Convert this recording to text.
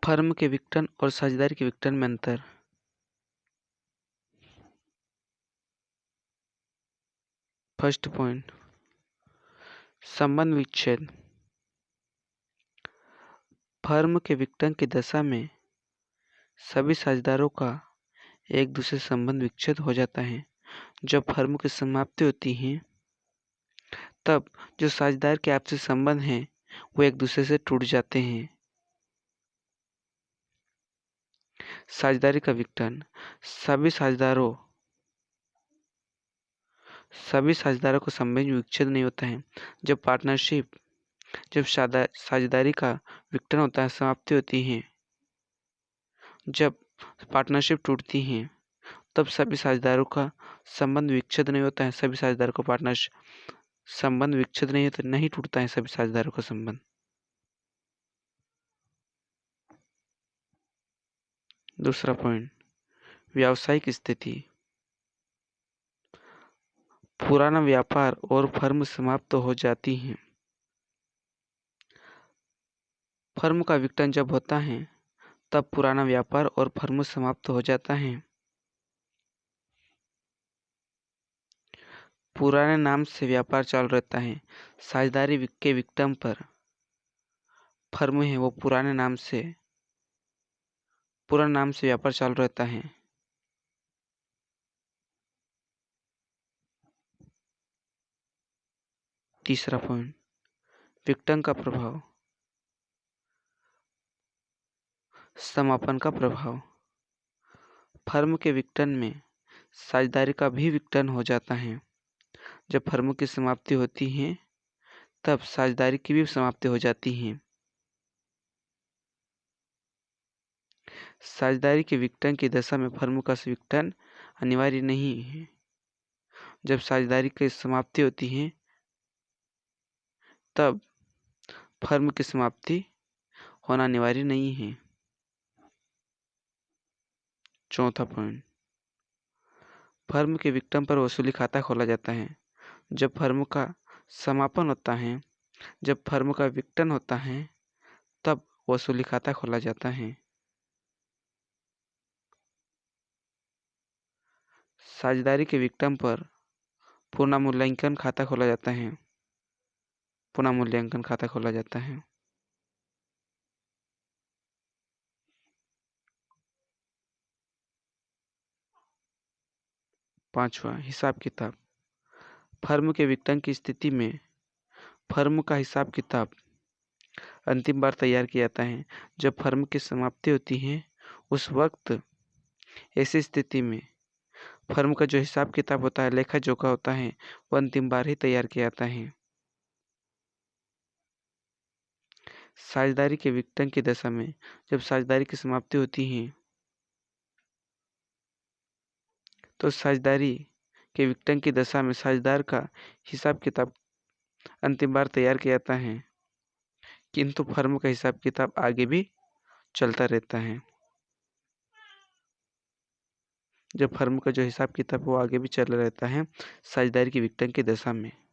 Firm के विघटन और साझेदारी के विघटन में अंतर। फर्स्ट पॉइंट, संबंध विच्छेद। फर्म के विघटन की दशा में सभी साझेदारों का एक दूसरे से संबंध विच्छेद हो जाता है। जब फर्म की समाप्ति होती है तब जो साझेदार के आपसी संबंध हैं वो एक दूसरे से टूट जाते हैं। साझेदारी का विघटन, सभी साझेदारों का संबंध विच्छेद नहीं होता है। जब साझेदारी का विघटन होता है, समाप्ति होती है, जब पार्टनरशिप टूटती है तब सभी साझेदारों का संबंध विच्छेद नहीं होता है। सभी साझेदारों का पार्टनरशिप संबंध विच्छेद नहीं टूटता है सभी साझेदारों का संबंध। दूसरा पॉइंट, व्यावसायिक स्थिति। पुराना व्यापार और फर्म समाप्त हो जाती है। फर्म का विघटन जब होता है तब पुराना व्यापार और फर्म समाप्त हो जाता है। पुराने नाम से व्यापार चालू रहता है। साझेदारी के विघटन पर फर्म है वो पुराने नाम से व्यापार चालू रहता है। तीसरा पॉइंट, विघटन का प्रभाव, समापन का प्रभाव। फर्म के विघटन में साझेदारी का भी विघटन हो जाता है। जब फर्म की समाप्ति होती है तब साझेदारी की भी समाप्ति हो जाती है। साझेदारी के विघटन की दशा में फर्म का विघटन अनिवार्य नहीं है। जब साझेदारी की समाप्ति होती है तब फर्म की समाप्ति होना अनिवार्य नहीं है। चौथा पॉइंट, फर्म के विघटन पर वसूली खाता खोला जाता है। जब फर्म का समापन होता है, जब फर्म का विघटन होता है तब वसूली खाता खोला जाता है। साझेदारी के विघटन पर पुनर्मूल्यांकन खाता खोला जाता है। पांचवा, हिसाब किताब। फर्म के विघटन की स्थिति में फर्म का हिसाब किताब अंतिम बार तैयार किया जाता है। जब फर्म की समाप्ति होती है उस वक्त ऐसी स्थिति में फर्म का जो हिसाब किताब होता है, लेखा जोखा होता है, वो अंतिम बार ही तैयार किया जाता है। साझेदारी के विघटन की दशा में जब साझेदारी की समाप्ति होती है तो साझेदारी के विघटन की दशा में साझेदार का हिसाब किताब अंतिम बार तैयार किया जाता है, किंतु फर्म का हिसाब किताब आगे भी चलता रहता है। जब फर्म का जो हिसाब किताब वो आगे भी चल रहता है साझेदारी के विघटन की दशा में।